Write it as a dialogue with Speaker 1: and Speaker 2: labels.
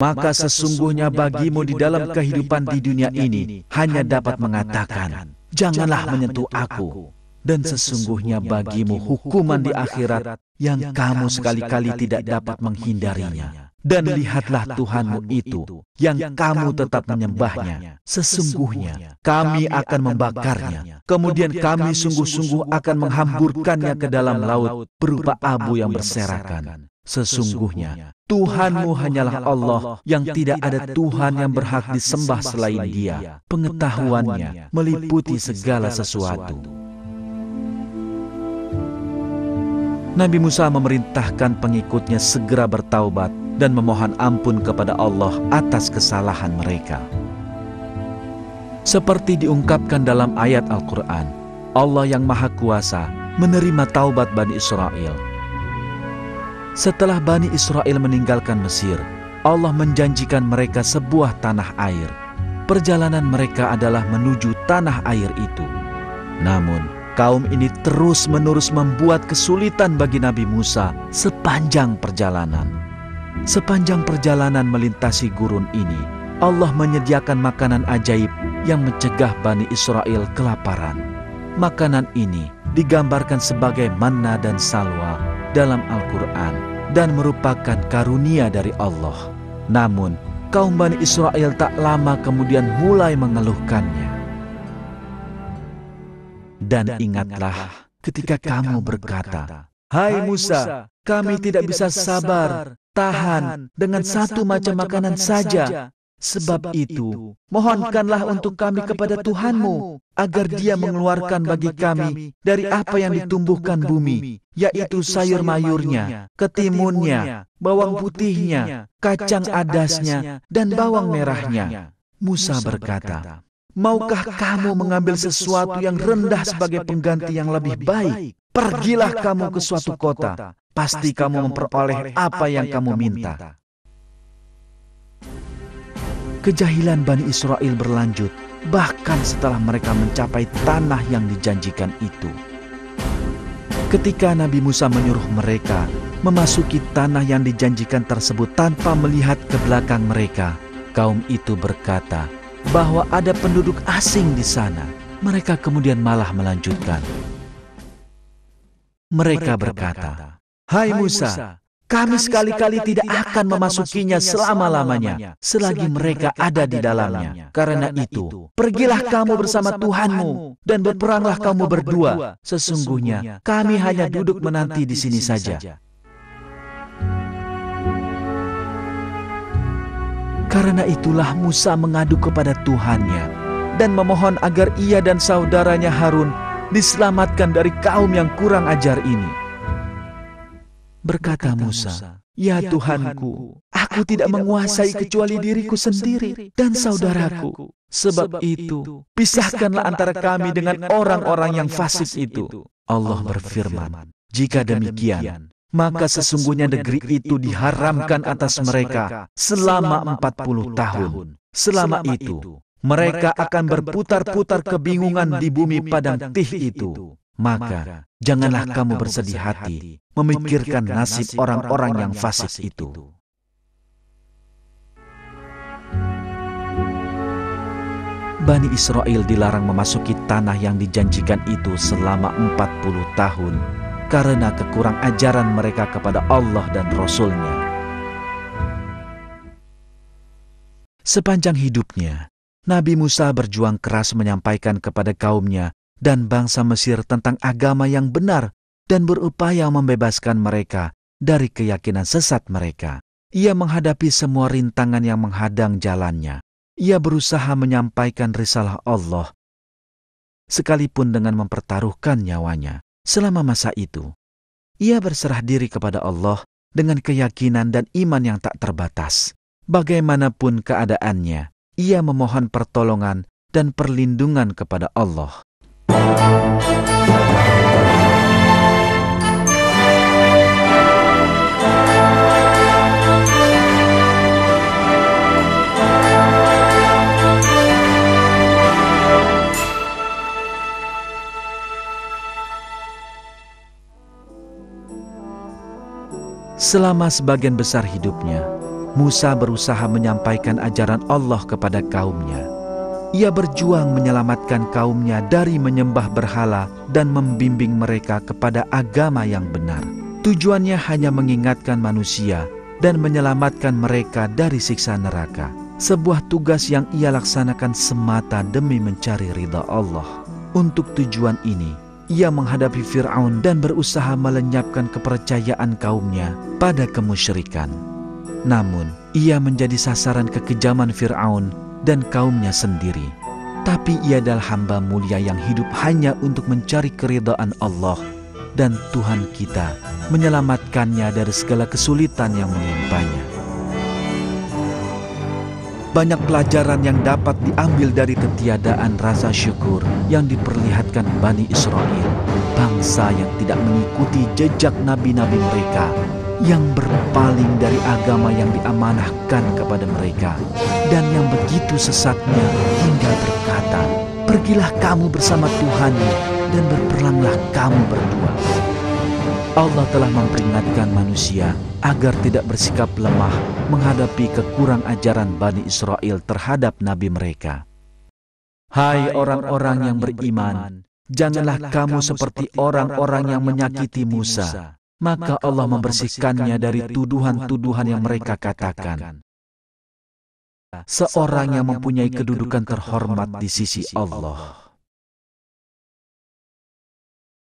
Speaker 1: maka sesungguhnya bagimu di dalam kehidupan di dunia ini hanya dapat mengatakan, janganlah menyentuh aku. Dan sesungguhnya bagimu hukuman di akhirat yang kamu sekali-kali tidak dapat menghindarinya. Dan lihatlah Tuhanmu itu yang kamu tetap menyembahnya. Sesungguhnya kami akan membakarnya. Kemudian kami sungguh-sungguh akan menghamburkannya ke dalam laut berupa abu yang berserakan. Sesungguhnya Tuhanmu hanyalah Allah yang tidak ada Tuhan yang berhak disembah selain Dia. Pengetahuannya meliputi segala sesuatu. Nabi Musa memerintahkan pengikutnya segera bertaubat dan memohon ampun kepada Allah atas kesalahan mereka. Seperti diungkapkan dalam ayat Al-Quran, Allah yang Maha Kuasa menerima taubat Bani Israel. Setelah Bani Israel meninggalkan Mesir, Allah menjanjikan mereka sebuah tanah air. Perjalanan mereka adalah menuju tanah air itu. Namun, kaum ini terus-menerus membuat kesulitan bagi Nabi Musa sepanjang perjalanan. Sepanjang perjalanan melintasi gurun ini, Allah menyediakan makanan ajaib yang mencegah Bani Israel kelaparan. Makanan ini digambarkan sebagai manna dan salwa dalam Al-Quran dan merupakan karunia dari Allah. Namun, kaum Bani Israel tak lama kemudian mulai mengeluhkannya. Dan ingatlah ketika kamu berkata, "Hai Musa, kami tidak bisa sabar, tahan dengan satu macam makanan saja. Sebab itu, mohonkanlah untuk kami kepada Tuhanmu, agar Dia mengeluarkan bagi kami dari apa yang ditumbuhkan bumi, yaitu sayur mayurnya, ketimunnya, bawang putihnya, kacang adasnya, dan bawang merahnya." Musa berkata, "Maukah kamu mengambil sesuatu yang rendah sebagai pengganti yang lebih baik? Pergilah kamu ke suatu kota, pasti kamu memperoleh apa yang kamu minta." Kejahilan Bani Israel berlanjut, bahkan setelah mereka mencapai tanah yang dijanjikan itu. Ketika Nabi Musa menyuruh mereka memasuki tanah yang dijanjikan tersebut tanpa melihat ke belakang mereka, kaum itu berkata bahwa ada penduduk asing di sana. Mereka kemudian malah melanjutkan. Mereka berkata, "Hai Musa, kami sekali-kali tidak akan memasukinya selama-lamanya selagi mereka ada di dalamnya. Karena itu, pergilah kamu bersama Tuhanmu dan berperanglah kamu berdua. Sesungguhnya kami hanya duduk menanti di sini saja." Karena itulah Musa mengadu kepada Tuhannya dan memohon agar ia dan saudaranya Harun diselamatkan dari kaum yang kurang ajar ini. Berkata Musa, "Ya Tuhanku, aku tidak menguasai kecuali diriku sendiri dan saudaraku. Sebab itu, pisahkanlah antara kami dengan orang-orang yang fasik itu." Allah berfirman, "Jika demikian, maka sesungguhnya negeri itu diharamkan atas mereka selama 40 tahun. Selama itu, mereka akan berputar-putar kebingungan di bumi padang Tih itu. Maka, janganlah kamu bersedih hati memikirkan nasib orang-orang yang fasik itu." Bani Israel dilarang memasuki tanah yang dijanjikan itu selama 40 tahun karena kekurang ajaran mereka kepada Allah dan Rasul-Nya. Sepanjang hidupnya, Nabi Musa berjuang keras menyampaikan kepada kaumnya dan bangsa Mesir tentang agama yang benar dan berupaya membebaskan mereka dari keyakinan sesat mereka. Ia menghadapi semua rintangan yang menghadang jalannya. Ia berusaha menyampaikan risalah Allah, sekalipun dengan mempertaruhkan nyawanya. Selama masa itu, ia berserah diri kepada Allah dengan keyakinan dan iman yang tak terbatas. Bagaimanapun keadaannya, ia memohon pertolongan dan perlindungan kepada Allah. Selama sebagian besar hidupnya, Musa berusaha menyampaikan ajaran Allah kepada kaumnya. Ia berjuang menyelamatkan kaumnya dari menyembah berhala dan membimbing mereka kepada agama yang benar. Tujuannya hanya mengingatkan manusia dan menyelamatkan mereka dari siksa neraka. Sebuah tugas yang ia laksanakan semata demi mencari ridha Allah. Untuk tujuan ini, ia menghadapi Fir'aun dan berusaha melenyapkan kepercayaan kaumnya pada kemusyrikan. Namun, ia menjadi sasaran kekejaman Fir'aun dan kaumnya sendiri. Tapi ia adalah hamba mulia yang hidup hanya untuk mencari keridhaan Allah, dan Tuhan kita menyelamatkannya dari segala kesulitan yang menimpanya. Banyak pelajaran yang dapat diambil dari ketiadaan rasa syukur yang diperlihatkan Bani Israel, bangsa yang tidak mengikuti jejak nabi-nabi mereka, yang berpaling dari agama yang diamanahkan kepada mereka, dan yang begitu sesatnya hingga berkata, "Pergilah kamu bersama Tuhanmu dan berperanglah kamu berdua." Allah telah memperingatkan manusia agar tidak bersikap lemah menghadapi kekurang ajaran Bani Israel terhadap nabi mereka. Hai orang-orang yang beriman, janganlah kamu seperti orang-orang yang menyakiti Musa. Maka Allah membersihkannya dari tuduhan-tuduhan yang mereka katakan. Seorang yang mempunyai kedudukan terhormat di sisi Allah.